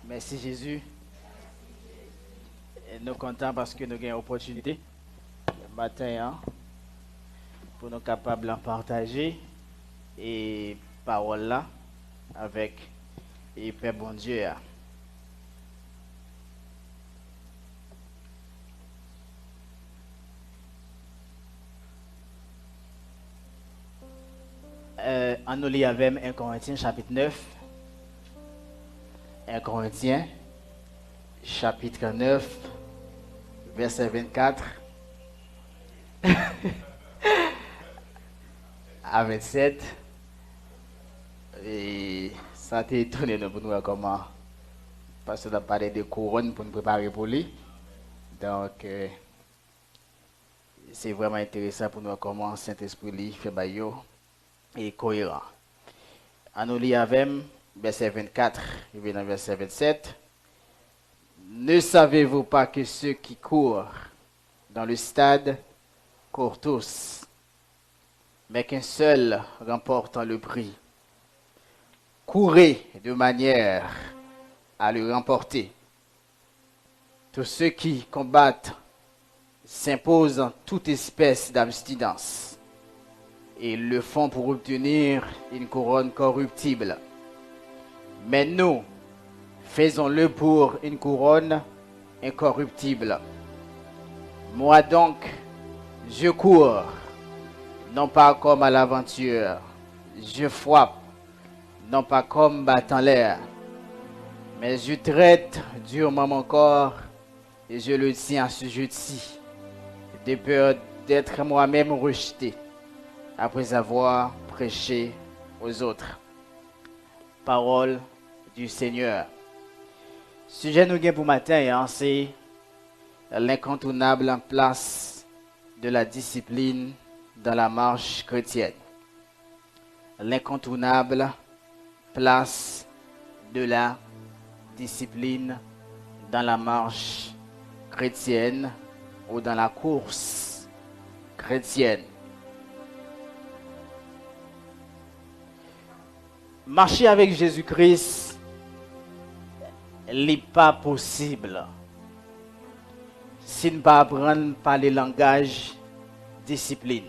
Merci Jésus. Et nous sommes contents parce que nous avons une opportunité le matin pour nous capables de partager et parole là avec et Père bon Dieu. On nous lit avec 1 Corinthiens chapitre 9. 1 Corinthiens chapitre 9 verset 24 à 27. Et ça t'a étonné pour nous comment parce qu'on a parlé de couronne pour nous préparer pour lui. Donc c'est vraiment intéressant pour nous comment Saint-Esprit lui fait baillot et cohérent. On nous lit avec verset 24 et dans verset 27. Ne savez-vous pas que ceux qui courent dans le stade courent tous, mais qu'un seul remporte le prix? Courez de manière à le remporter. Tous ceux qui combattent s'imposent en toute espèce d'abstinence et le font pour obtenir une couronne corruptible. Mais nous, faisons-le pour une couronne incorruptible. Moi donc, je cours, non pas comme à l'aventure. Je frappe, non pas comme battant l'air. Mais je traite durement mon corps et je le tiens assujetti, de peur d'être moi-même rejeté après avoir prêché aux autres. Parole du Seigneur. Sujet nous gain pour matin, c'est l'incontournable place de la discipline dans la marche chrétienne. L'incontournable place de la discipline dans la marche chrétienne ou dans la course chrétienne. Marcher avec Jésus-Christ n'est pas possible si nous ne pas apprendre par le langage discipline.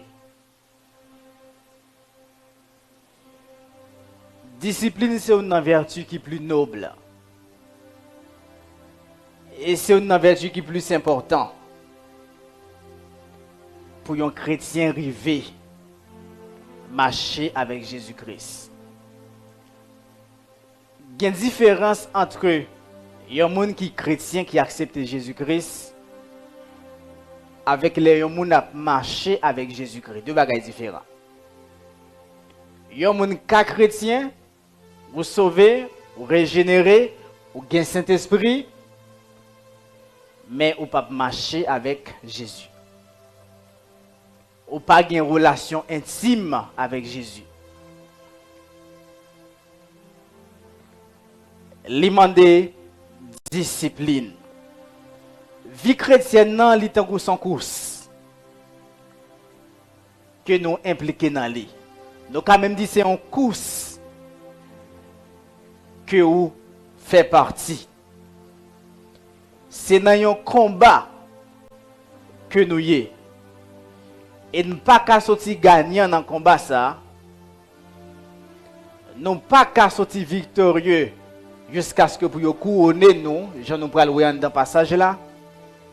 Discipline, c'est une vertu qui est plus noble. Et c'est une vertu qui est plus importante pour un chrétien arriver marcher avec Jésus-Christ. Il y a une différence entre un monde qui est chrétien qui accepte Jésus-Christ avec les gens qui marché avec Jésus-Christ. Deux bagages différents. Un monde qui est chrétien, vous sauvez, vous régénérez, vous gagnez Saint-Esprit, mais vous ne pouvez pas marcher avec Jésus. Vous n'avez pas une relation intime avec Jésus. L'imandé discipline. Vie chrétienne nan li tankou son course que nous impliqués dans li. Nous quand même dit c'est une course que vous fait partie. C'est dans un combat que nous y est. Et nous pas qu'à sortir gagnant dans le combat ça. Nous pas qu'à sortir victorieux jusqu'à ce que pour couronner nous, je nous pral voir dans passage là,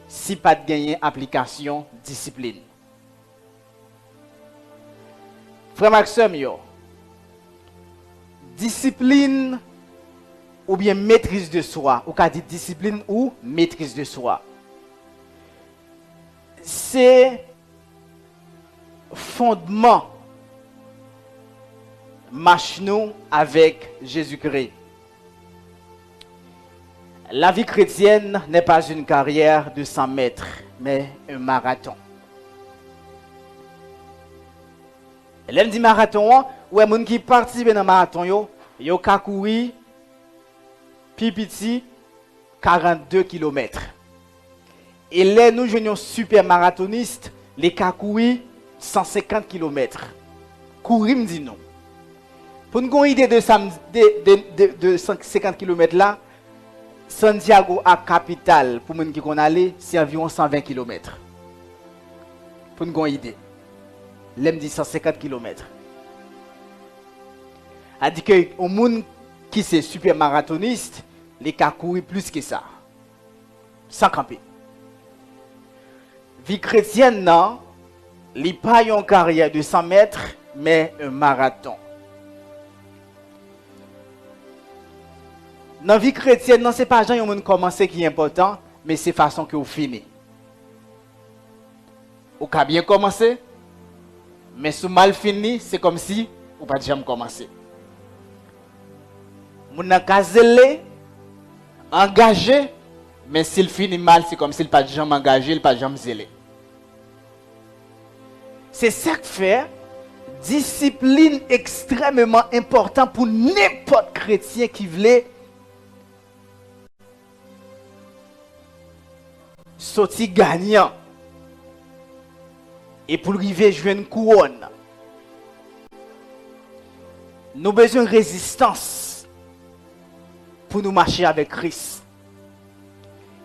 si pas de gagner application discipline. Frère Maxime yo, discipline ou bien maîtrise de soi, ou qu'a dit discipline ou maîtrise de soi. C'est fondement marche nous avec Jésus-Christ. La vie chrétienne n'est pas une carrière de 100 mètres, mais un marathon. L'aime dit marathon, ouais, moun qui participe dans le marathon, yo ka courir, pipiti, 42 km. Et là, nous, jeunes super marathonistes, les ka courir 150 km. Courir, me dit non. Pour nous avoir une idée de 150 km là, Santiago à capitale, pour les gens qui sont allés, c'est environ 120 km. Pour nous avoir une idée. L'aime dit 150 km. A dit que au monde qui c'est super marathoniste, les cas courir plus que ça. Sans camper. Vie chrétienne, non, n'est pas une carrière de 100 mètres, mais un marathon. Dans la vie chrétienne, non, ce n'est pas genre un monde commencer qui est important, mais c'est façon que vous finissez. Vous avez bien commencé, mais si vous mal fini, c'est comme si vous n'avez pas jamais commencé. Vous n'avez pas engagé, mais s'il finit mal, c'est comme s'il n'a pas jamais engagé, il n'a pas jamais zélé. C'est ça que fait discipline extrêmement importante pour n'importe chrétien qui voulait sortir gagnant et pour arriver à jouer une couronne. Nous avons besoin de résistance pour nous marcher avec Christ.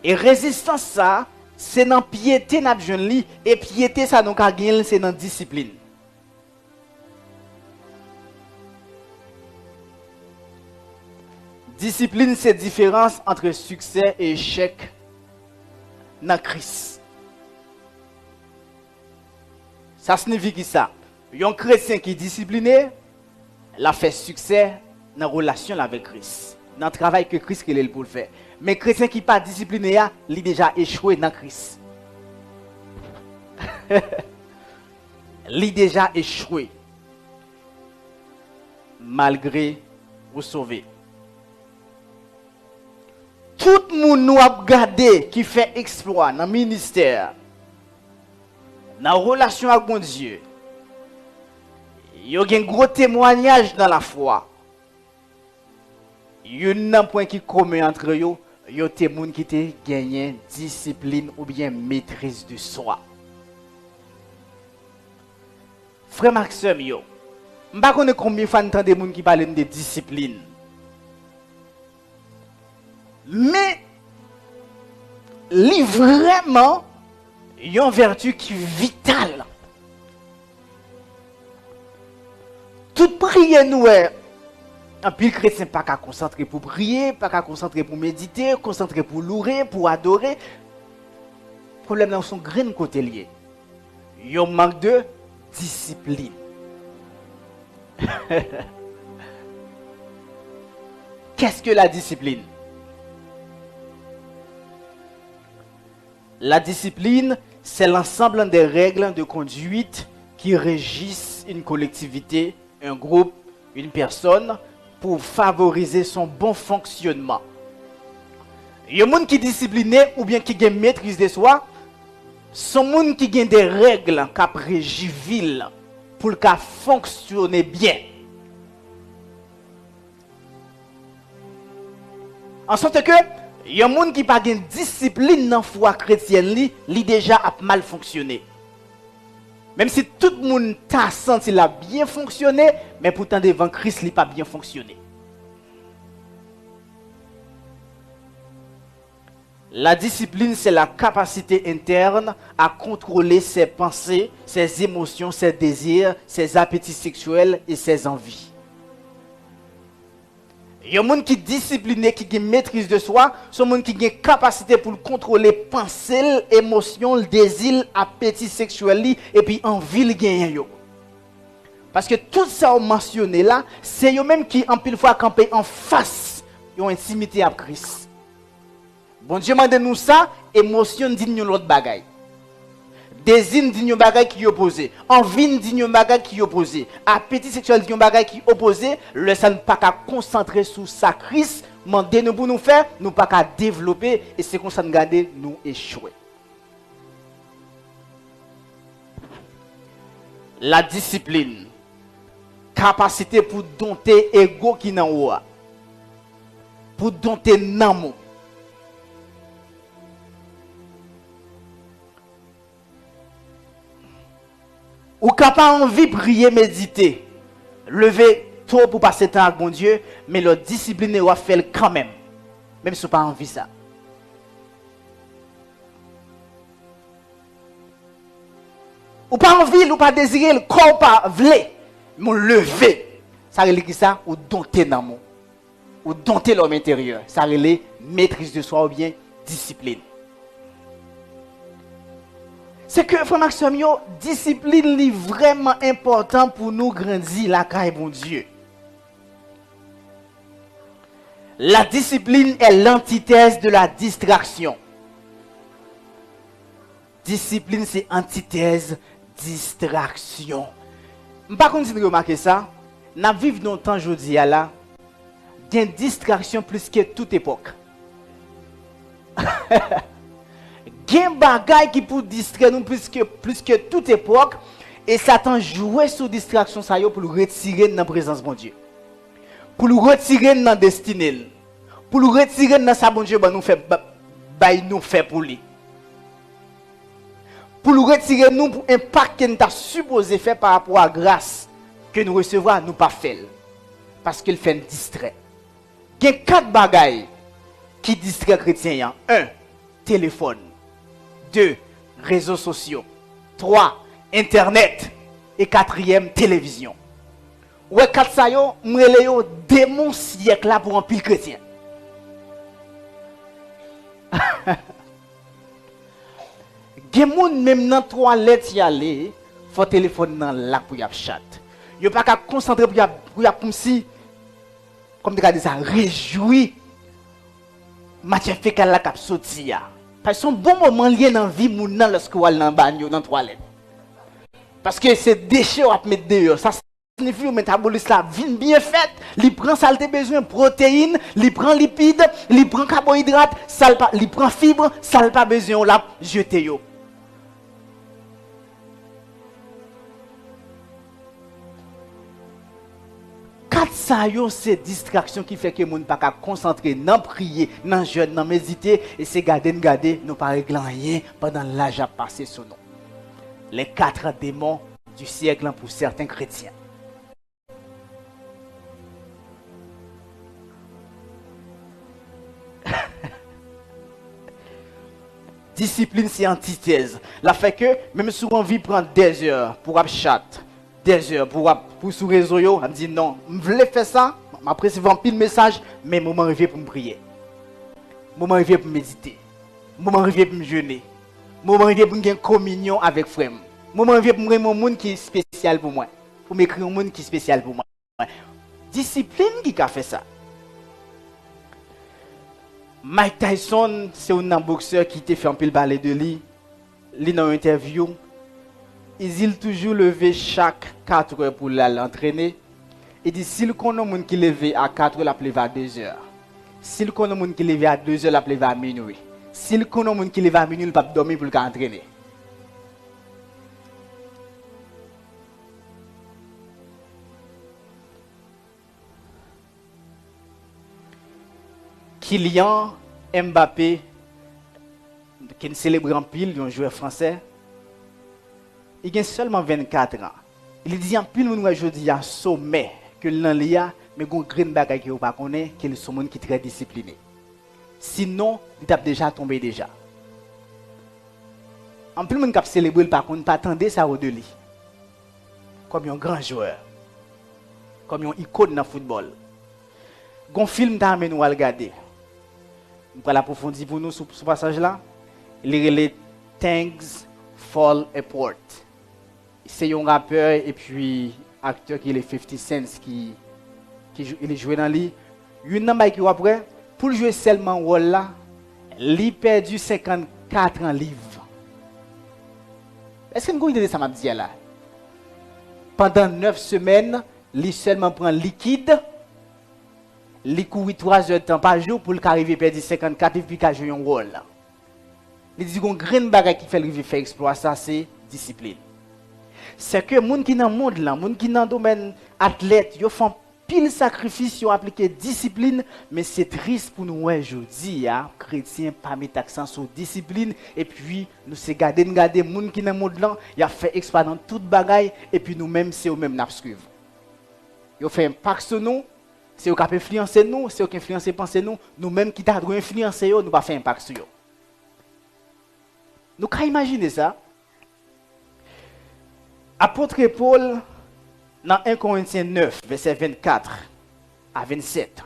Et résistance ça, c'est dans piété n'a besoin li et piété ça nous ka gagner c'est dans discipline. Discipline c'est différence entre succès et échec dans Christ. Ça signifie qui ça? Un chrétien qui est discipliné, il fait succès dans la relation avec Christ, dans le travail que Christ est pour le faire. Mais chrétien qui n'est pas discipliné, il a déjà échoué dans Christ. Il a déjà échoué. Malgré vous sauver. Tout le monde nous a regardé qui fait exploit dans le ministère, dans la relation avec mon Dieu. Il y a un gros témoignage dans la foi. Il y a un point qui commun entre eux. Il y a des gens qui ont gagné discipline ou bien maîtrise de soi. Frère Maxime, je ne sais pas combien de fois de gens qui parlent de discipline. Mais, il vraiment une vertu qui est vitale. Toute prière nous est. Un pile chrétien pas qu'à concentrer pour prier, pas qu'à concentrer pour méditer, concentrer pour louer, pour adorer. Le problème dans son grain côté lié. Il y a un manque de discipline. Qu'est-ce que la discipline? La discipline, c'est l'ensemble des règles de conduite qui régissent une collectivité, un groupe, une personne, pour favoriser son bon fonctionnement. Il y a des gens qui sont disciplinés ou bien qui ont une maîtrise de soi, sont des gens qui ont des règles qui régissent ville pour qu'elle fonctionne bien. En sorte que, il y a des gens qui n'ont pas de discipline dans la foi chrétienne, qui déjà a mal fonctionné. Même si tout le monde t'a senti qu'il a bien fonctionné, mais pourtant devant Christ, il n'a pas bien fonctionné. La discipline, c'est la capacité interne à contrôler ses pensées, ses émotions, ses désirs, ses appétits sexuels et ses envies. Il y a des gens qui sont disciplinés, qui ont maîtrise de soi, sont des gens qui ont une capacité pour contrôler pensées, émotions, désirs, appétits sexuels et puis envie de gagner. Parce que tout ça on mentionné là, c'est eux-mêmes qui en pile fois campé en face, ils ont intimité à Christ. Bon Dieu m'a donné nous ça, émotion dit nous l'autre bagaille. Désir dit nous bagaille qui opposé, envie dit nous bagaille qui opposé, appétit sexuel dit nous bagaille qui opposé, le ça ne pas qu'à concentrer sur ça Christ, mandé nous pour nous faire, nous pas qu'à développer et c'est comme ça nous garder nous échouer. La discipline, capacité pour dompter ego qui n'en haut, pour dompter namo. Ou capable envie prier, méditer, lever tôt pour passer temps avec mon Dieu, mais le discipliner va faire quand même. Même si vous pas envie ça. Ou pas envie, ou pas désirer, le corps pas vle, mon lever. Ça relève qui ça? Ou dompter dans mon. Ou dompter l'homme intérieur. Ça relève maîtrise de soi ou bien discipline. C'est que, frère Maxime, discipline est vraiment important pour nous grandir la caille bon Dieu. La discipline est l'antithèse de la distraction. Discipline, c'est antithèse, distraction. Par contre, si vous remarquez ça, nous vivons dans le temps aujourd'hui, là, il y a une distraction plus que toute époque. Il y a un bagage qui peut distraire nous plus que toute époque. Et Satan joue sur distraction ça pour nous retirer dans la présence de mon Dieu. Pour nous retirer dans la destinée. Pour nous retirer dans sa bon Dieu, nous fait pour lui. Pour nous retirer nous pour impact que nous avons supposé faire par rapport à la grâce que nous recevons, nous pas faire. Parce qu'il fait un distrait. Il y a 4 bagailles qui distraient les chrétiens. 1. Téléphone. 2. Réseaux sociaux. 3. Internet. Et 4e, télévision. Ouais, 4 ça yo, m'rele yo démon siècle là pour un pile chrétien. Gen moun même dans toilette y aller, faut téléphone dans là pour y a chat. Yo pas qu'à concentrer pour y a comme si comme tu dis ça réjoui matière fécale la cap sorti ya. Parce que son bon moment lié dans vie moun nan lorsque ou al dans bagno dans toilette. Parce que c'est déchets à mettre dehors, ça signifie que le métabolisme là vient bien fait, il prend saleté besoin protéines, il prend lipides, il prend carbohydrates, il prend fibres, ça pas besoin là jeter yo. Quatre ça yo c'est distraction qui fait que moun pas ka concentrer dans prier, dans jeûne, dans méditer et c'est garder nous pas régler rien pendant l'âge à passer sur nous. Les 4 démons du siècle pour certains chrétiens. Discipline, c'est antithèse. La fait que, même si on vit prendre des heures pour chat, des heures pour sous réseau, on me dit non, je voulais faire ça, après c'est un pile message, mais moment arrivé pour me prier. Moment arrivé pour méditer. Moment arrivé pour me jeûner. Moment arrivé pour me communion avec frère. Moment arrivé pour me un monde qui est spécial pour moi. Pour m'écrire un monde qui est spécial pour moi. Discipline qui a fait ça. Mike Tyson, c'est un boxeur qui t'a fait un pile balai de lui. Il dans une interview, il toujours levé chaque 4 heures pour l'entraîner. Il dit s'il connaît un monde qui levé à 4 heures, il va à 2 heures. S'il connaît un monde qui levé à 2 heures, il va à minuit. S'il connaît un monde qui levé à minuit, il va dormir pour l'entraîner. Kylian Mbappé, qui est célébré en pile, un joueur français, il a seulement 24 ans. Il dit en pile, nous aujourd'hui un sommet que l'on a, mais il y a un grand bagage qui ne pas connaît, qui est le monde qui est très discipliné. Sinon, il a déjà tombé déjà. En plus, on a célébré par contre, pas attendre ça au-delà. Comme un grand joueur, comme un icône dans le football. Un film t'a amené nous à regarder. On va l'approfondir pour nous sur ce passage-là. Il est Things Fall Apart. C'est un rappeur et puis acteur qui est 50 Cent qui il est joué dans lui. Une namba qui après pour jouer seulement rôle là, il perdu 54 ans livre. Est-ce que vous avez ça m'a dit là? Pendant 9 semaines, il seulement prend liquide. Il court 3 heures de temps par jour pour arriver à perdre 54 et puis jouer un rôle. Il dit qu'on grand bagage qui fait le faire exploit ça c'est discipline. C'est que les gens qui dans le monde là, les gens qui dans le domaine athlète, ils font pile sacrifice, ils appliquent discipline, mais c'est triste pour nous aujourd'hui, chrétiens pas mettre accent sur discipline et puis nous c'est garder les gens qui dans le monde là, ils ont fait exploit dans toute bagaille et puis nous-mêmes c'est eux-mêmes nous suivre. Ils ont fait impact sur nous. c'est eux qui influencer nous, c'est eux qui influencent penser nous, nous-mêmes qui t'avons influencé nous pas faire impact sur eux. Nous pouvons imaginer ça. Apôtre Paul, dans 1 Corinthiens 9, verset 24 à 27,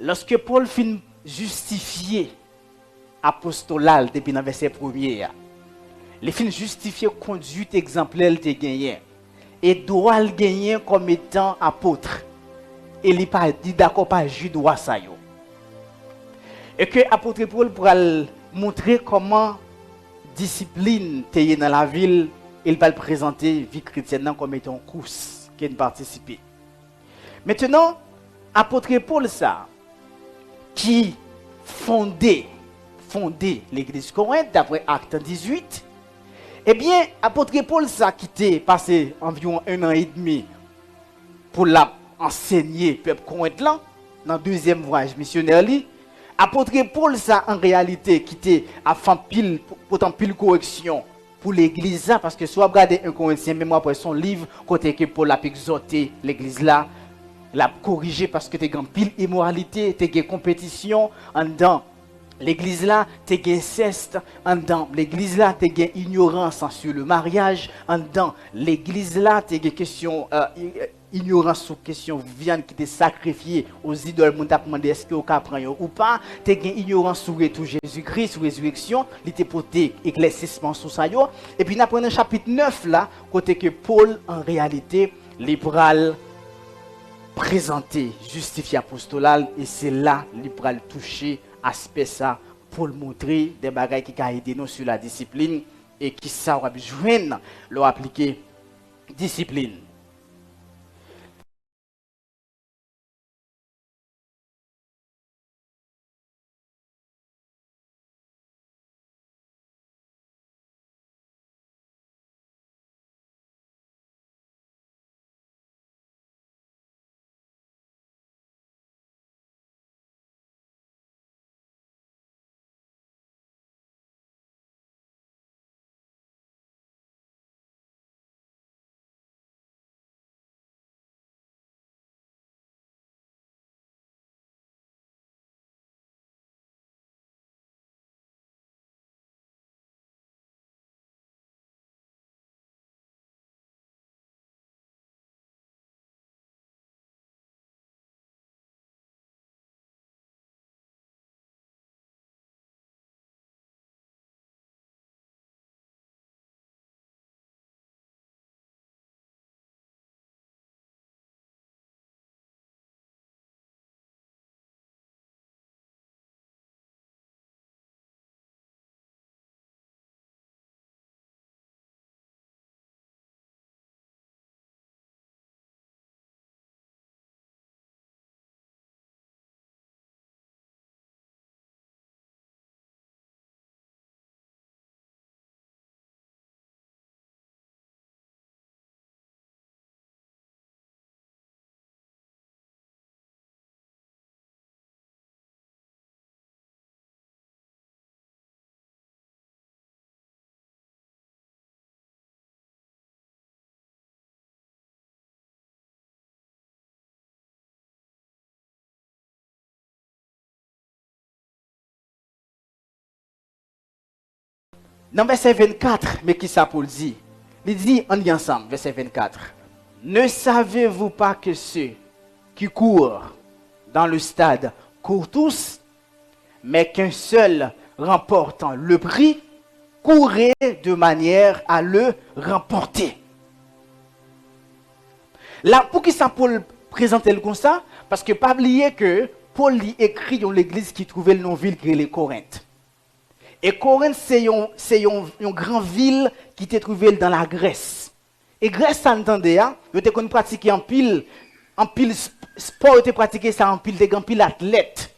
lorsque Paul finit justifier apostolat depuis le verset 1er, il finit justifier conduite exemplaire de gagner et doit le gagner comme étant apôtre. Et il pas dit d'accord pas Jude ou ça yo. Et que apôtre Paul pourra montrer comment discipline t'es dans la ville, il va le présenter vie chrétienne comme étant une course qui participe. Maintenant, apôtre Paul ça qui fondait l'église Corinthe d'après Acte 18. Eh bien, apôtre Paul ça qui était passé environ 1 an et demi pour enseigner peuple Corinthe là dans le deuxième voyage missionnaire li. Apôtre Paul ça en réalité qui était à faire pile correction pour l'église là parce que soit regarder un Corinthien même après son livre côté que Paul a exhorté l'église là, l'a corrigé parce que tu as pile immoralité, tu as compétition en dedans. L'église là, tu as inceste en dedans. L'église là, tu as ignorance sur le mariage en dedans. L'église là, tu as question ignorance sur question viande qui t'est sacrifiée aux idoles, on t'a demandé est-ce que vous prendre ou pas. Tu as ignorance sur retour Jésus-Christ, sur résurrection, il t'a porté éclaircissement sur ça. Et puis, dans le chapitre 9 là, côté que Paul en réalité, libéral présenté, justifié apostolat, et c'est là qu'il pourra toucher aspect ça pour le montrer des bagages qui ont aidé nous sur la discipline et qui ça aura besoin de appliquer discipline. Dans verset 24, mais qui ça pour le dire? Il dit, on dit ensemble, verset 24. Ne savez-vous pas que ceux qui courent dans le stade courent tous, mais qu'un seul remportant le prix, courez de manière à le remporter. Là, pour qui ça Paul présenter le comme ça? Parce que pas oublier que Paul écrit dans l'église qui trouvait le nom ville qui est les Corinthe. Et Corinthe, c'est une grande ville qui était trouvée dans la Grèce. Et Grèce, ça entendait, hein? Vous avez pratiqué en pile sport, vous avez pratiqué ça en pile athlète.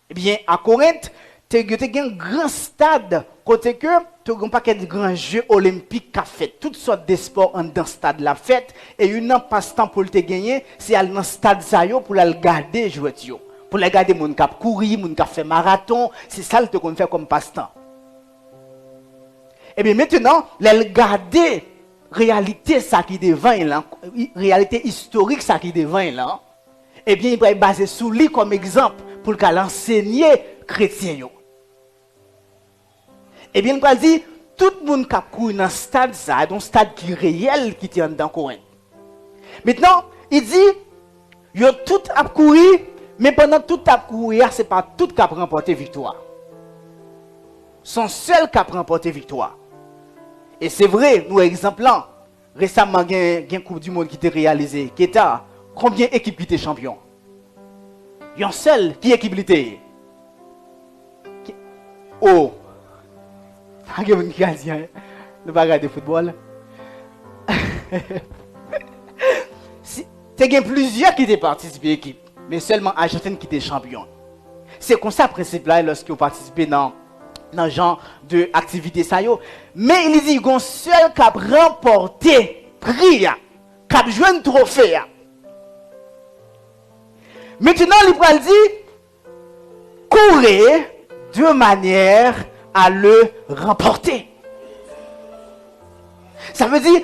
Eh bien, à Corinthe, tu as un grand stade, côté que tu as un paquet de grands jeux olympiques qui a fait toutes sortes de sports dans ce stade la fête. Et une passe-temps pour te gagner, c'est aller dans le stade pour le garder jouer. Pour les garder, mon cap courir, mon cap faire marathon, c'est ça que tu faire comme passe-temps. Et bien maintenant, les garder réalité ça qui devant là, réalité historique ça qui devant là, eh bien il va baser sur lui comme exemple pour qu'elle enseigne chrétien yo. Eh bien il va dire tout le monde qui a couru dans stade ça, un stade qui est réel qui est dans Corinthe. Maintenant, il dit yo tout a couru, mais pendant tout a couru, c'est pas tout qui a remporté victoire. Son seul qui a remporté victoire. Et c'est vrai, nous exemple là, récemment il y a une Coupe du monde qui était réalisée, qui était combien d'équipes qui étaient champions? Il y a un seul qui équipe était. Oh. Il y a qui a dit le bagage de football. Il y a plusieurs qui étaient participés à l'équipe, mais seulement Argentine qui était champion. C'est comme ça le principe là lorsque vous participez dans ce genre d'activité. Mais il dit qu'il y a un seul qui a remporté prix, qui a joué un trophée. Maintenant, il va dire courir de manière à le remporter. Ça veut dire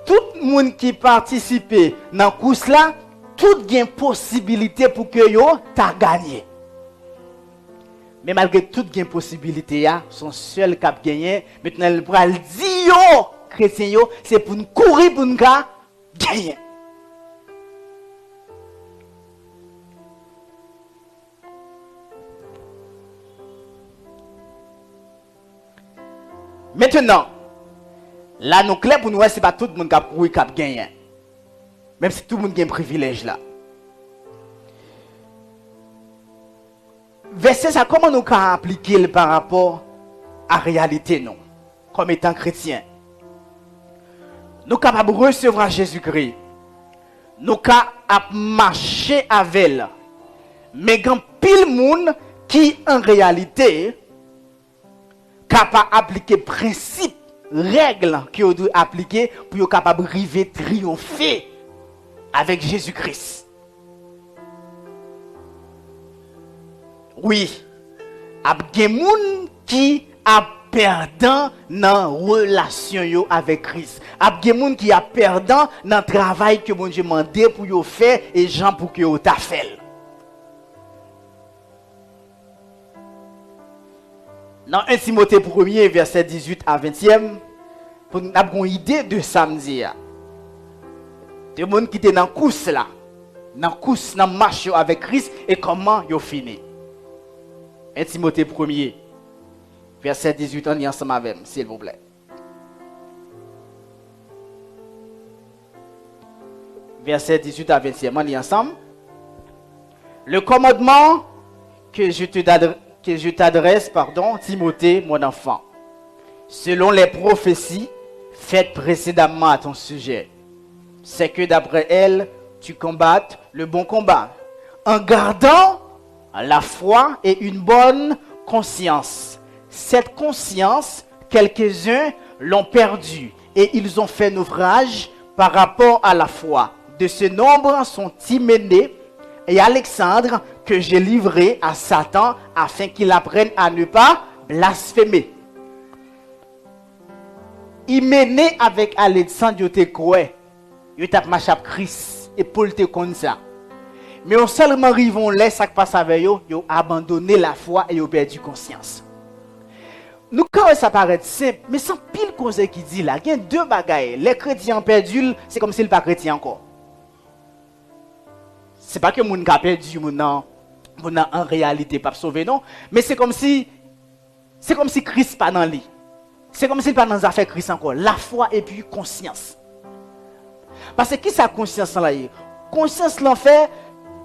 tout le monde qui participe dans la course là, tout a une possibilité pour que yo t'a gagné. Mais malgré toute une possibilité, son seul cap gagné, maintenant il va dire yo, chrétien yo, c'est pour nous courir pour nous gagner. Maintenant, là, nous clair pour nous, c'est pas tout le monde qui a couru, qui a gagné. Même si tout le monde a un privilège là. Verset ça, comment nous pouvons appliquer par rapport à la réalité, nous, comme étant chrétiens? Nous sommes capables de recevoir Jésus-Christ. Nous sommes capables de marcher avec elle. Mais il y a pile de monde qui, en réalité, capable d'appliquer principe, règles qui ont dû appliquer pour être capable de arriver triompher avec Jésus-Christ. Oui, il y a des gens qui a perdant dans relation avec Christ. Il y a des gens qui a perdant dans le travail que bon Dieu m'a demandé pour yo faire et gens pour que yo t'a fait. Dans 1 Timothée 1er, verset 18 à 20e, pour nous avoir une idée de samedi. Des gens qui étaient dans la course là, dans la course, dans la marche avec Christ et comment ils ont fini. 1 Timothée 1er, verset 18, on y ensemble avec, s'il vous plaît. Verset 18 à 20e, on y ensemble. Le commandement que je t'adresse, Timothée, mon enfant, selon les prophéties faites précédemment à ton sujet, c'est que d'après elles, tu combattes le bon combat, en gardant la foi et une bonne conscience. Cette conscience, quelques-uns l'ont perdue et ils ont fait naufrage par rapport à la foi. De ce nombre sont Hyménée et Alexandre que j'ai livré à Satan afin qu'il apprenne à ne pas blasphémer. Hyménée avec Alexandre, ils étaient croyants. Ils étaient marché avec Christ et Paul était comme ça. Mais on seulement arrivons là, ça qui passe avec eux, ils ont abandonné la foi et ils ont perdu conscience. Nous, quand ça paraît simple, mais sans pile cause qui dit là, il y a deux bagailles. Les chrétiens perdus, c'est comme s'ils ne sont pas chrétiens encore. Ce n'est pas que les gens qui ont perdu, en réalité pas sauvé, non. Mais c'est comme si Christ n'est pas dans lui. C'est comme s'il n'est pas dans les affaires Christ encore. La foi et puis conscience. Parce que qui sa conscience là? Conscience l'en fait,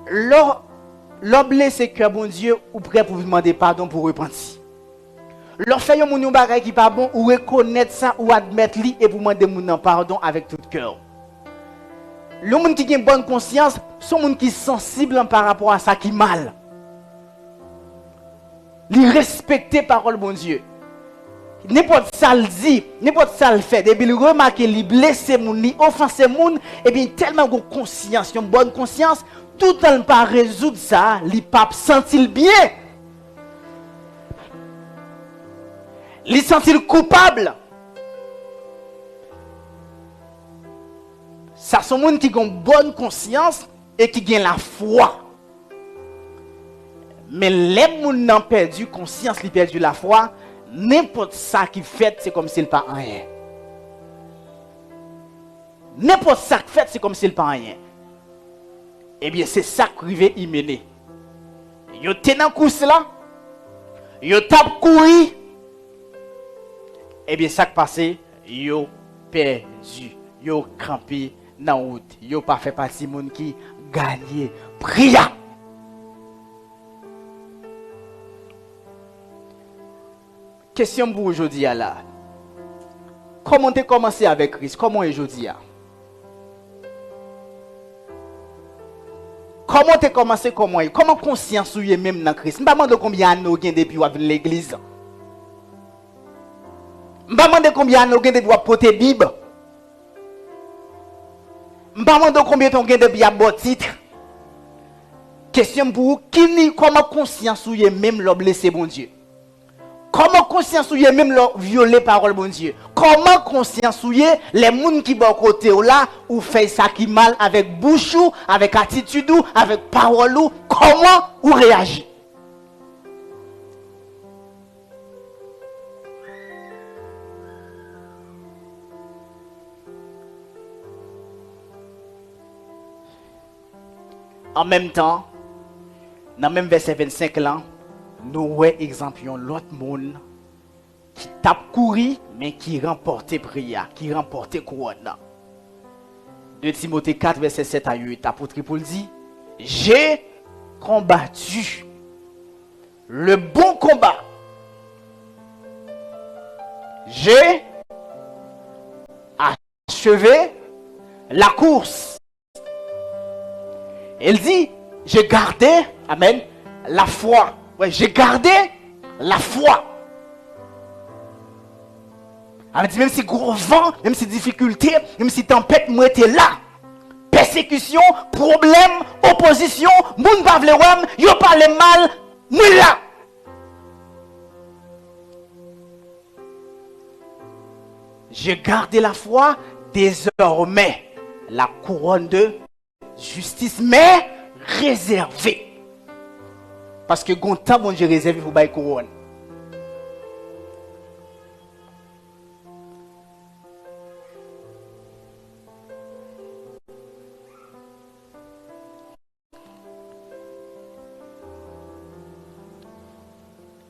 l'homme blessé cœur bon Dieu ou prêt pour vous demander pardon pour repentir. Leur fait un bagage qui pas bon ou reconnaître ça ou admettre lui et pour demander mon pardon avec tout cœur. Le monde qui a une bonne conscience, sont monde qui sont sensibles par rapport à ça qui mal. Li respecter parole bon Dieu. N'importe ça le dit, n'importe ça le fait, depuis il remarque li blesser moun, li offenser moun, et bien tellement de conscience, une bonne conscience, tout en pas résoudre ça, li pas sentir bien. Li sentir coupable. Ça sont gens qui ont une bonne conscience et qui ont la foi. Mais les gens qui ont perdu conscience, qui ont perdu la foi, n'importe ça qui fait, c'est comme s'il n'y a pas rien. N'importe ça qui fait, c'est comme s'il n'y a pas rien. Eh bien, c'est ça qui arrive y mener. Yo te dans course là, yo tap couru. Eh bien, ça qui passe, yo perdu, yo crampé dans la route, yo pas fait partie de monde qui gagne prière. Question pour aujourd'hui là. Comment tu as commencé avec Christ? Comment est aujourd'hui? Comment tu as commencé? Comment conscience ou même dans Christ? Je ne sais pas combien de temps depuis que vous l'église. Je ne sais pas combien de temps depuis que vous portez la Bible. Je ne sais pas combien de temps depuis que vous avez titre. Question pour vous, comment conscience ou même l'ont blessé bon Dieu? Comment conscience ou même leur violer parole bon Dieu? Comment conscience ou les gens qui sont côté là ou fait ça qui mal avec bouche ou avec attitude ou avec parole ou comment ou réagit? En même temps, dans le même verset 25 là, nous voyons exemple l'autre monde qui tape courir mais qui remporte prière, qui remporte couronne. 2 Timothée 4 verset 7 à 8, apôtre Paul dit: j'ai combattu le bon combat. J'ai achevé la course. Il dit: j'ai gardé, amen, la foi. Ouais, j'ai gardé la foi. Même si gros vent, même si difficulté, même si tempête, moi j'étais là. Persécution, problème, opposition, moun pa vle wèm, yo parle mal, moi là. J'ai gardé la foi, désormais la couronne de justice m'est réservée. Parce que quand temps bon Dieu réservé pour bailler couronne.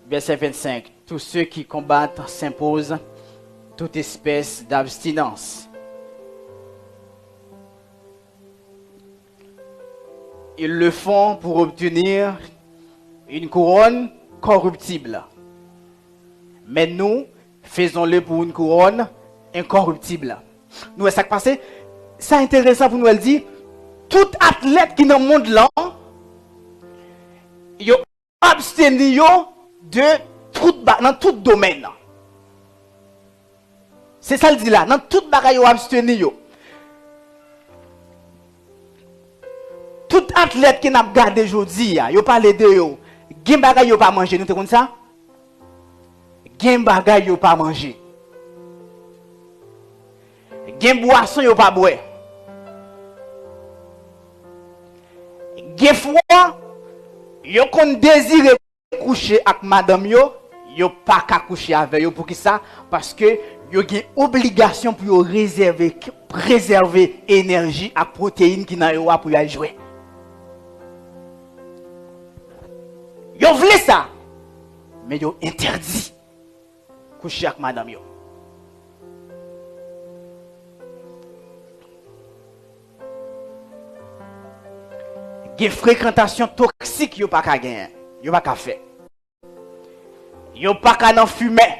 Verset 25. Tous ceux qui combattent s'imposent toute espèce d'abstinence. Ils le font pour obtenir une couronne corruptible. Mais nous, faisons-le pour une couronne incorruptible. Nous, ça qui passe, c'est intéressant pour nous le dire. Tout athlète qui dans le monde là, il abstenu de dans tout domaine. C'est ça le dit là. Dans tout bagaille, il abstenu. Tout athlète qui n'a pas gardé aujourd'hui, il parle de yo. Gen bagay yo pas manger, nous te connaissons ça? Gen bagay yo pas manger. Gen boisson yo pas boire. Gen fois yo kon désire coucher avec madame yo pas ka coucher avec yo pour qui ça? Parce que yo gen obligation pour yo préserver énergie et protéines qui nan yo pour y jouer. Yo vle ça, mais yo interdit coucher avec madame yo. Gen fréquentation toxique yo pas ka gen, yo pas ka faire. Yo pas ka nan fumer.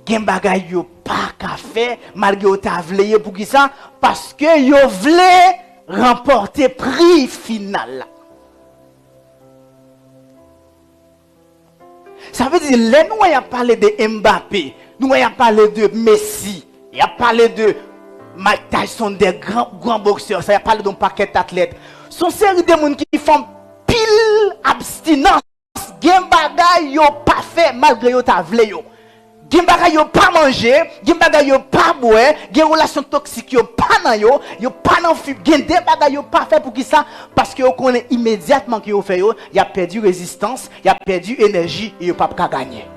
Gen bagay yo pas ka faire malgré yo ta vle pour qui ça? Parce que yo vle remporter prix final. Ça veut dire, là, nous avons parlé de Mbappé, nous avons parlé de Messi, il a parlé de Mike Tyson, des grands boxeurs, ça a parlé d'un paquet d'athlètes. Ce sont série de gens qui font pile abstinence. Gen bagay yo pas fait malgré yo ta vle yo. gen bagay yo pas manger, gen bagay yo pas boire, gen relation toxique yo pas nan yo pas nan fib, gen des bagay yo pas fait pour qui ça parce que yo connaît immédiatement que yo fait yo, y a perdu résistance, y a perdu énergie et yo pas ka gagner.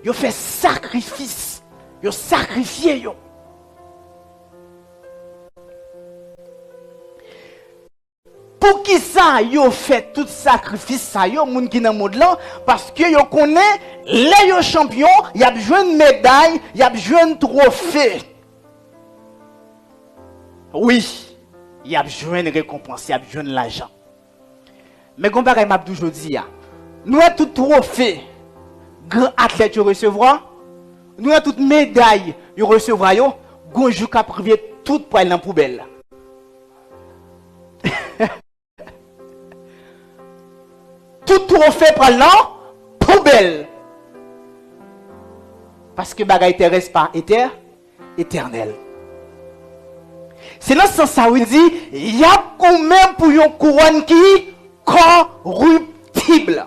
Yo fait sacrifice, yo sacrifié yo. Pour qui ça yo fait tout sacrifice ça yo moun ki nan monde là parce que yo connaît les yo champion, y a besoin de médaille, y a besoin de trophée. Oui, y a besoin de récompense, y a besoin de l'argent. Mais gon bagay m'a toujours dit ya. Nous a tout trophée grand athlète yo recevoir, nous a toute médaille yo recevoir yo, gon jou ka privé tout pour aller dans poubelle. Tout trophée pour aller poubelle. Parce que bagay terrestre pas éternel. C'est dans ce sens ça où il dit, il y a quand même pour une couronne qui corruptible.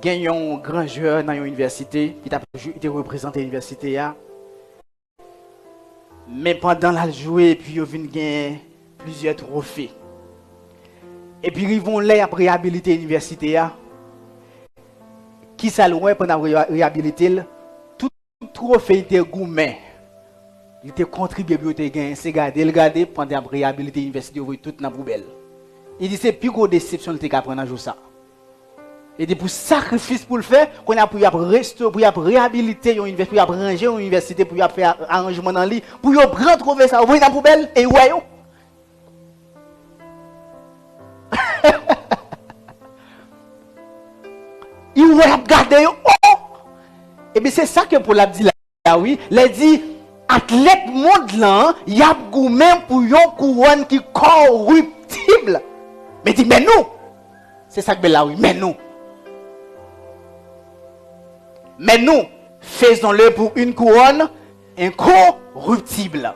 Il y a un grand joueur dans l'université qui a été représenté à l'université. Mais pendant la jouer, puis ils viennent gagner plusieurs trophées. Et puis ils vont les réhabiliter l'université. Qui ça loin pendant réhabiliter, tout trophée était gourmet. Il était contribué pour te gagner, c'est garder pendant réhabiliter l'université, tout dans la poubelle. Il dit c'est plus gros déception que tu as pris dans jour ça. Et dit pour sacrifice pour le faire, qu'on a pour restaurer, pour réhabiliter une université, pour ranger une université, pour faire arrangement dans lit, pour prendre trouver ça, ouvrir dans la poubelle et ouais. Il va regarder oh. Et bien c'est ça que pour la dit là oui, les dit athlète monde là, il y a gourmet pour une couronne qui corruptible. Mais dit mais nous. C'est ça que là oui, mais nous. Mais nous, faisons-le pour une couronne incorruptible.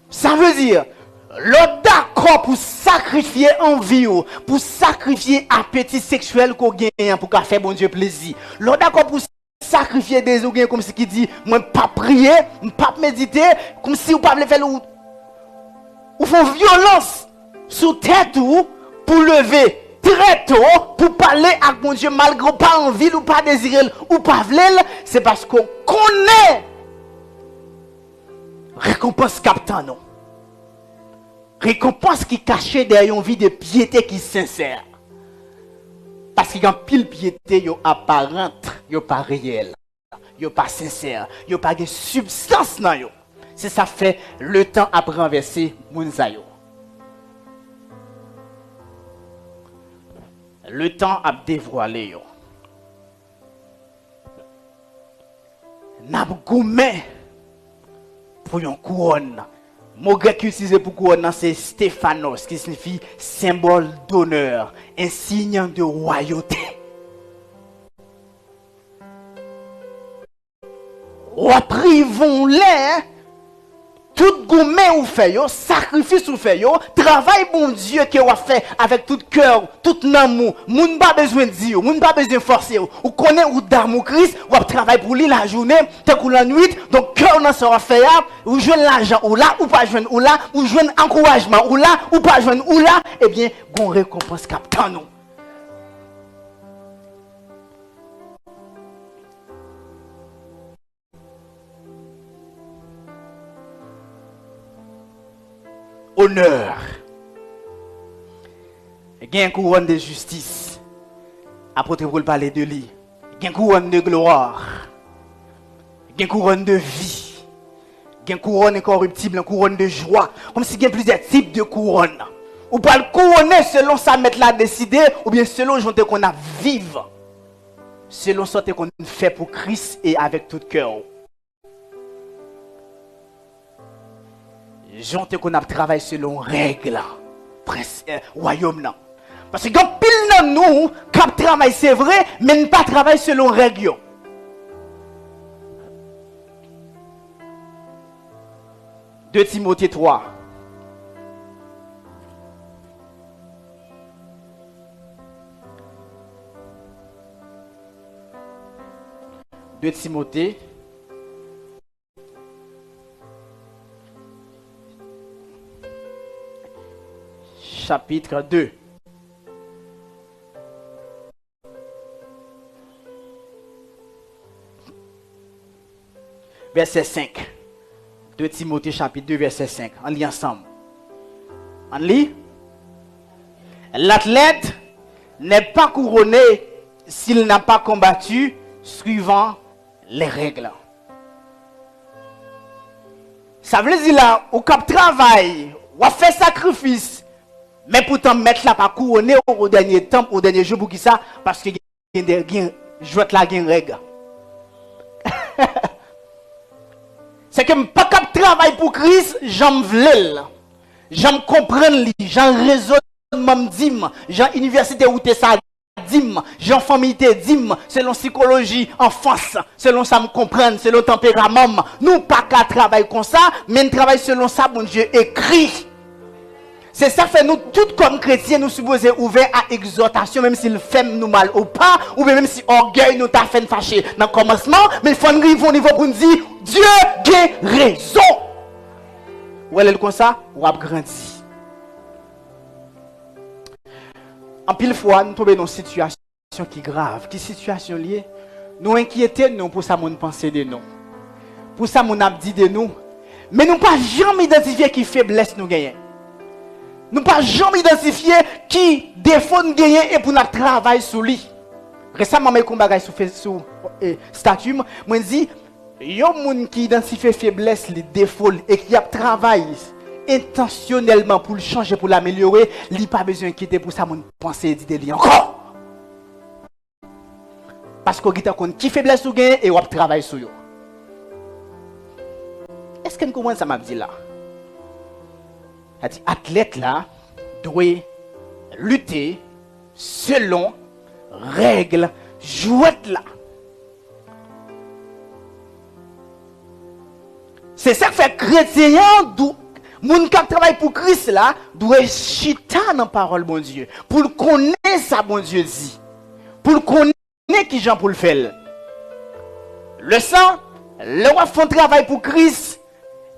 Ça veut dire, l'autre d'accord pour sacrifier envie, pour sacrifier appétit sexuel qu'on gagne pour faire bon Dieu plaisir. L'autre d'accord pour sacrifier des organes comme ce qui dit, moi pas prier, pas méditer, comme si vous pas le faire ou font violence sous tête ou pour lever très tôt pour parler à mon Dieu malgré pas envie ou pas désirer ou pas vouloir, c'est parce qu'on connaît récompense captant non. Récompense qui cachée derrière une vie de piété qui est sincère. Parce qu'il y a pile piété yo apparente, yo pas réel, yo pas sincère, yo pas de substance dans yo. C'est ça fait le temps à renverser mounza yo. Le temps a dévoilé yo. N'a goumé pour une couronne. Le mot grec utilisé pour couronne c'est Stéphanos qui signifie symbole d'honneur, un signe de royauté. Reprivons-les. Tout gourmet ou fait yo, sacrifice ou fait yo, travail bon Dieu que ou fait avec tout cœur, tout amour, moun pas besoin de dire, moun pas besoin de forcer ou connaît ou d'amour Christ, ou travail pour lui la journée, tant que la nuit, donc cœur nan sera fait ou joindre l'argent ou là ou pas joindre ou là, ou joindre encouragement ou là ou pas joindre ou là, eh bien, gon récompense captant nous. Honneur. Il y a une couronne de justice. Après, vous parler de lui. Il y a une couronne de gloire. Il y a une couronne de vie. Il y a une couronne incorruptible, une couronne de joie. Comme s'il y a plusieurs types de couronnes. Ou pas le couronner selon sa mettre là décidé, ou bien selon ce qu'on a vivre. Selon ce qu'on fait pour Christ et avec tout cœur. Gens qu'on a travaillé selon règles, royaume là. Parce que quand pile dans nous, cap travail c'est vrai, mais ne pas travailler selon règles. 2 Timothée 3. De Timothée, chapitre 2. Verset 5. 2 Timothée, chapitre 2, verset 5. On lit ensemble. On lit. L'athlète n'est pas couronné s'il n'a pas combattu suivant les règles. Ça veut dire là, au cap travail, ou a fait sacrifice, mais pourtant mettre là pas couronné au dernier temps, au dernier jour pour qui ça? Parce que il y a des règles. C'est que pas cap travail pour Christ, j'en v'l'el. J'en comprends li, j'en raisonne même dim, j'en université où t'es ça dim, j'en famille dim, selon psychologie, enfance, selon ça me comprendre, selon tempérament. Nous pas qu'à travailler comme ça, mais nous travaillons selon ça, bon Dieu écrit. C'est ça fait nous tous comme chrétiens, nous supposons ouverts à exhortation, même s'il fait nous mal ou pas, ou bien même si orgueil nous t'a fait fâcher dans le commencement, mais il faut arriver au niveau pour nous dire, Dieu a raison. Ou elle est comme ça, ou a grandi. En pile fois, nous tombons dans une situation qui est grave. Qui situation liée? Nous inquiétons nous pour ça, mon pensée de nous. Pour ça, mon abdi de nous. Mais nous pas jamais identifier qui faiblesse nous gagnons. Nous pas jamais identifier qui défaut nous gagnons et pour notre travail sur lui. Récemment, je suis sur statut, je dis, il y a des gens qui identifient faiblesse, les défauts et qui travaillent intentionnellement pour le changer, pour l'améliorer, il n'y a pas besoin de quitter pour ça, mon pensée dit de encore. Parce qu'on a qui faiblesse ou gain et on travaille sur eux. Est-ce que vous comprenez ça m'a dit là? Athlète là doit lutter selon règles jouettes là. C'est ça que fait chrétien moun qui travaille pour Christ là doit chita dans la parole bon Dieu pour le connaître ça bon Dieu dit. Pour le connaître qui Jean pour le faire. Le sang, le roi font travail pour Christ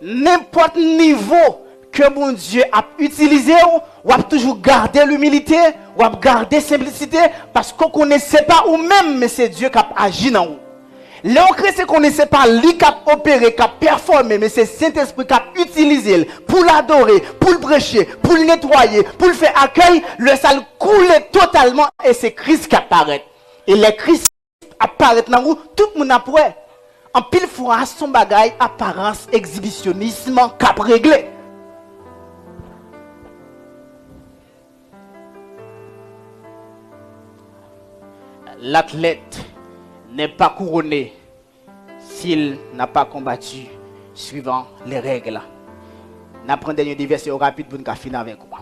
n'importe niveau que mon Dieu a utilisé, ou a toujours gardé l'humilité, ou a gardé simplicité, parce qu'on ne connaissait pas ou même, mais c'est Dieu qui a agi dans vous. Léon Christ ne connaissait pas lui qui a opéré, qui a performé, mais c'est Saint-Esprit qui a utilisé pour l'adorer, pour le prêcher, pour le nettoyer, pour le faire accueil, le sale coulait totalement et c'est Christ qui apparaît. Et les Christ apparaît dans vous, tout le monde après. En pile fois, son bagage, apparence, exhibitionnisme, cap réglé. L'athlète n'est pas couronné s'il n'a pas combattu suivant les règles. Nous apprenons dernier verset rapide pour nous finir avec moi.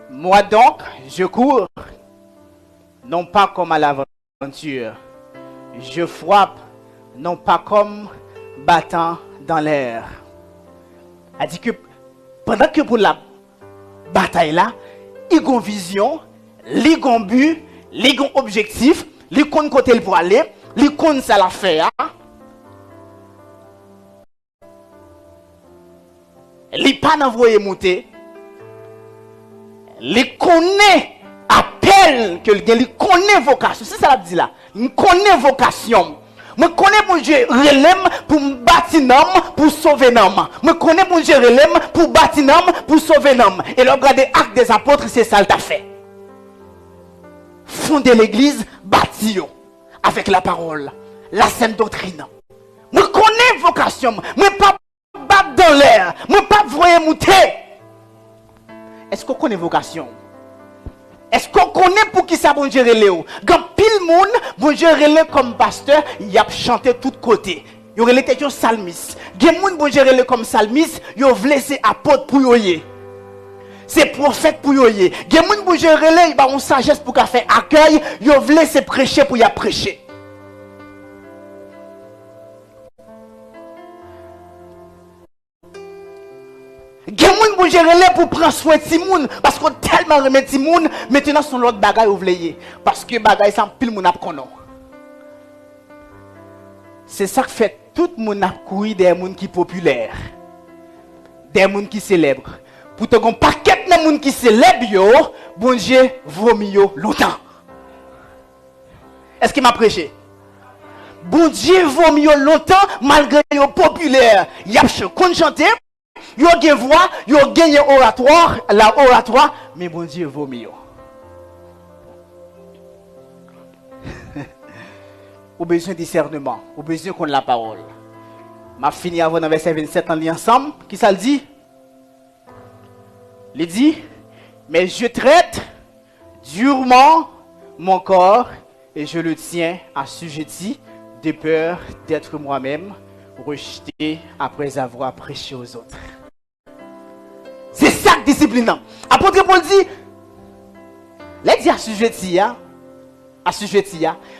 Moi donc, je cours, non pas comme à l'aventure. Je frappe, non pas comme battant dans l'air. A dit que pendant que pour la bataille là, il y a une vision, il y a un but, il y a un objectif, il y a un côté pour aller, il y a un ça la faire. Il n'y a pas d'envoyer monter. Il connaît appel que il connaît vocation. C'est ça la dit là. Il connaît vocation. Je connais mon Dieu relève pour bâtir l'homme, pour sauver l'homme. Je connais mon Dieu relève pour bâtir l'homme, pour sauver l'homme. Et le regardez acte des apôtres, c'est ça qu'il a fait. Fonder l'église, bâtir avec la parole, la sainte doctrine. Je connais vocation. Je ne pas battre dans l'air. Je ne pas voyer monter. Est-ce qu'on connaît vocation? Est-ce qu'on connaît pour qui ça bon Dieu relève? Quand pile monde, bon Dieu relève comme pasteur, il a chanté tout côté. Il relève quelque salmiste. Gen moun bon Dieu relève comme salmiste, il a laissé apôtre pour yoyer. C'est prophète pour yoyer. Gen moun bon Dieu relève, il a une sagesse pour faire accueil, il a laissé prêcher pour y prêcher. bon Dieu relève pour prendre soin de Timoun parce qu'on tellement remet Timoun, maintenant son l'autre bagaille ou vleye parce que bagaille ça pile moun ap konon. C'est ça que fait tout moun ap courir des moun qui populaires. Des moun qui célèbres. Pour te gon paquet de moun qui célèbre yo, bon Dieu vaut mieux longtemps. Est-ce qu'il m'a prêché? Bon Dieu vaut mieux longtemps malgré yo populaire. Y a chanter, yo gen voix, yo gagne oratoire, la oratoire, mais bon Dieu vaut mieux. Ou besoin de discernement, ou besoin qu'on la parole. M'a fini avant dans verset 27 en lien ensemble, qui ça le dit? Il dit, mais je traite durement mon corps et je le tiens assujetti de peur d'être moi-même rejeté après avoir prêché aux autres. C'est ça que discipline. Apôtre Paul dit, les dit assujetti,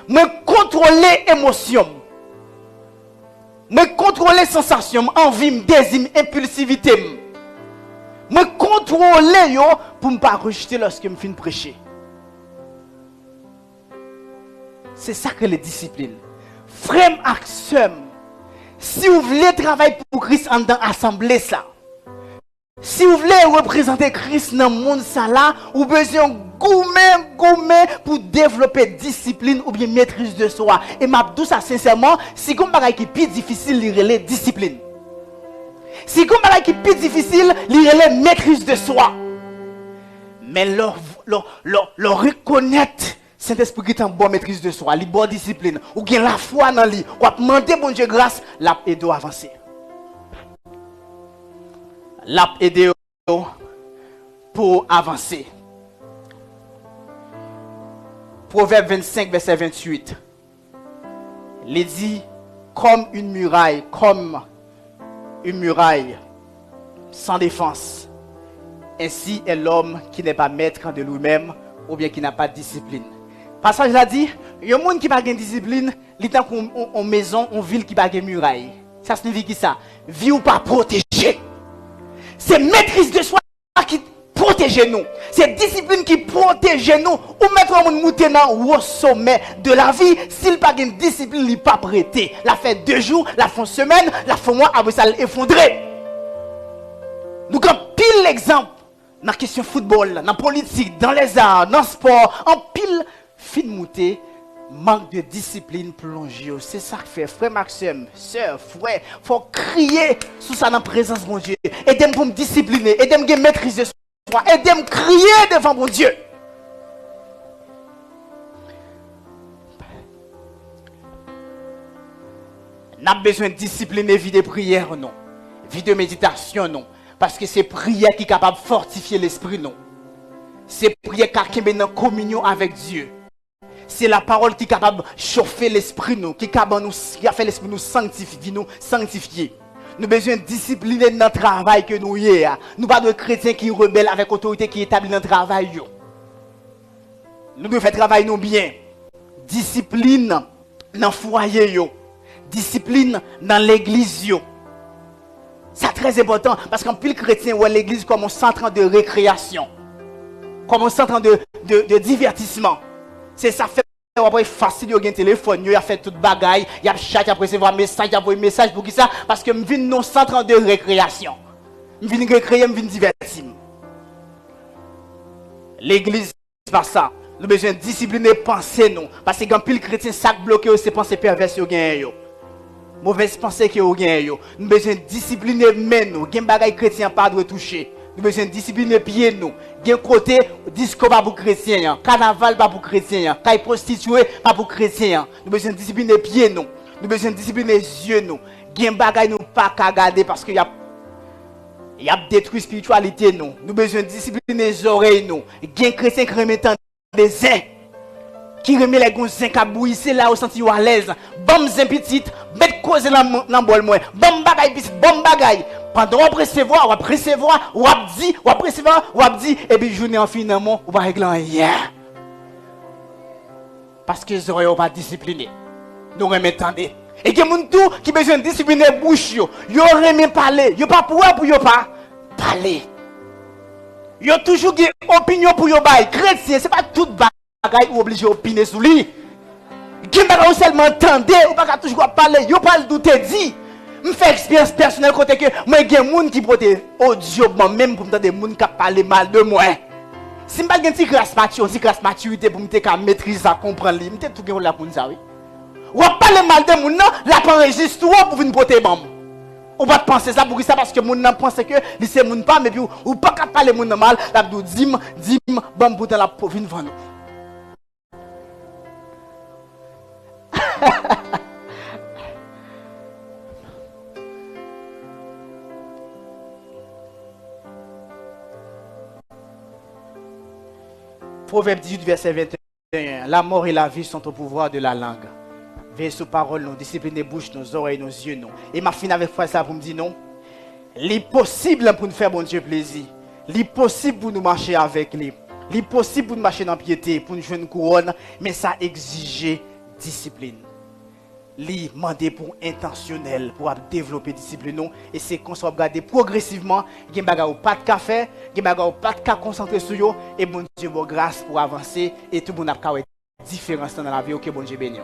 mais contrôler émotion, mais contrôler sensation, envie, désir, impulsivité. Me contrôler yo pour ne pas rejeter lorsque je finis de prêcher. C'est ça que les disciplines. Frère action. Si vous voulez travailler pour Christ en dans l'assemblée ça. Si vous voulez représenter Christ dans le monde ça là, vous avez besoin gourmet pour développer discipline ou bien maîtrise de soi. Et m'a dit ça sincèrement, si comme bagay qui plus difficile de relais discipline. Si comme bagay qui plus difficile, il relève maîtrise de soi. Mais leur reconnaître Saint-Esprit qui est en bonne maîtrise de soi, li bonne discipline, ou bien la foi dans lui, ou demander bon Dieu grâce, l'a aider à avancer. L'a aider pour avancer. Proverbe 25 verset 28. Il dit comme une muraille sans défense. Ainsi est l'homme qui n'est pas maître de lui-même ou bien qui n'a pas de discipline. Passage là dit, il y a un monde qui n'a pas de discipline, il est en maison, en ville qui n'a pas de muraille. Ça signifie qui ça? Vie ou pas protégée. C'est maîtrise de soi qui protège nous. C'est discipline qui protège nous. Ou mettre un monde maintenant au sommet de la vie. S'il n'a pas de discipline, il n'est pas prêté. La fait 2 jours, la fait une semaine, la fait un mois, après ça l'effondrer. Nous avons pile l'exemple dans la question football, dans la politique, dans les arts, dans le sport, en pile fin mouté, manque de discipline plongée. C'est ça que fait frère Maxime, sœur, frère, faut crier sous ça dans la présence de mon Dieu. Aidez-moi pour me discipliner, aidez-moi à maîtriser soi, aidez-moi à crier devant mon Dieu. N'a besoin de discipliner vie de prière non, vie de méditation non. Parce que c'est prière qui est capable de fortifier l'esprit, non. C'est prière qui est en communion avec Dieu. C'est la parole qui est capable de chauffer l'esprit, nous, qui a fait l'esprit nous sanctifier. Nous avons besoin de discipliner dans le travail que nous avons. Nous pas de chrétiens qui rebellent avec l'autorité qui est établie dans le travail. Nous devons faire travail nous bien. Discipline dans le foyer. Discipline dans l'église. C'est très important parce qu'en pile chrétien voit l'église comme un centre de récréation, comme un centre de divertissement. C'est ça fait facile, il y a un téléphone, il y a fait toute bagaille, il y a chat, il y a recevoir un message, il y a un message pour qui ça? Parce que je viens dans un centre de récréation. Je viens récréer, je viens divertir. L'église, c'est pas ça. Nous avons besoin de discipliner penser nous. Parce que quand pile chrétien, ça bloqué, c'est penser perverse, mauvaise pensée que vous avez. Nous avons besoin de discipliner men nous. Gen bagay chrétien pas de toucher. Nous avons besoin de discipliner pied nous. Gen côté disco pas pour chrétien, carnaval pas pour chrétien, caille prostituée pas pour chrétien. Nous avons besoin de discipliner pied nous. Nous avons besoin de discipliner yeux nous. Gen bagay nous pas qu'à garder parce que y a détruit spiritualité nous. Nous avons besoin de discipliner les oreilles nous. Gen chrétien qui remet des zins. Qui remet les gonzins qui bouillissent là au senti à l'aise. Bam zin petit, bête cause dans bol moins. Bam bagay petit, bam bagay. Pendant on recevoir, on recevoir, on dit, on recevoir, on dit et puis journée en finalement, on va régler rien. Parce que les oreilles sont pas disciplinées. Nous remettendez. Et que moun tout qui besoin de discipliner bouche yo. Yo remet parler, yo pas pour yo pas parler. Yo toujours une opinion pour yo bail. Chrétien, c'est pas tout bagaille ou obligé d'opiner sur lui. Gen bagaille ou seulement entendre, ou pas toujours parler, yo parle d'où te dit. Je fais expérience personnelle côté que moi gen moun qui prote audio même pour m'entendre des moun qui parler mal de moi. Si m'pas gen ti grâce maturité pour m'te ka maîtriser ça comprendre li, m'te tout gen la pour ça oui. Ou parler mal de moun nan, la enregistre pour venir protéger bam. On va penser ça pour ça parce que moun nan pense que li c'est moun pas mais puis ou pas ka parler moun nan mal, la dou dim bam pour la venir vendre. Proverbe 18, verset 21. La mort et la vie sont au pouvoir de la langue. Veillez sur parole, nous, disciplinez bouche, nos oreilles, nos yeux, non. Et ma fin avec ça pour me dire non. L'impossible pour nous faire bon Dieu plaisir. L'impossible pour nous marcher avec lui. L'impossible pour nous marcher dans la piété, pour nous jouer une couronne. Mais ça exige discipline. Li mandé pour intentionnel pour développer discipline et c'est qu'on soit regarder progressivement gen baga ou pas de café gen baga ou pas de cas concentrer sur yo et bon Dieu bon grâce pour avancer et tout bon a différence dans la vie OK bon Dieu béni.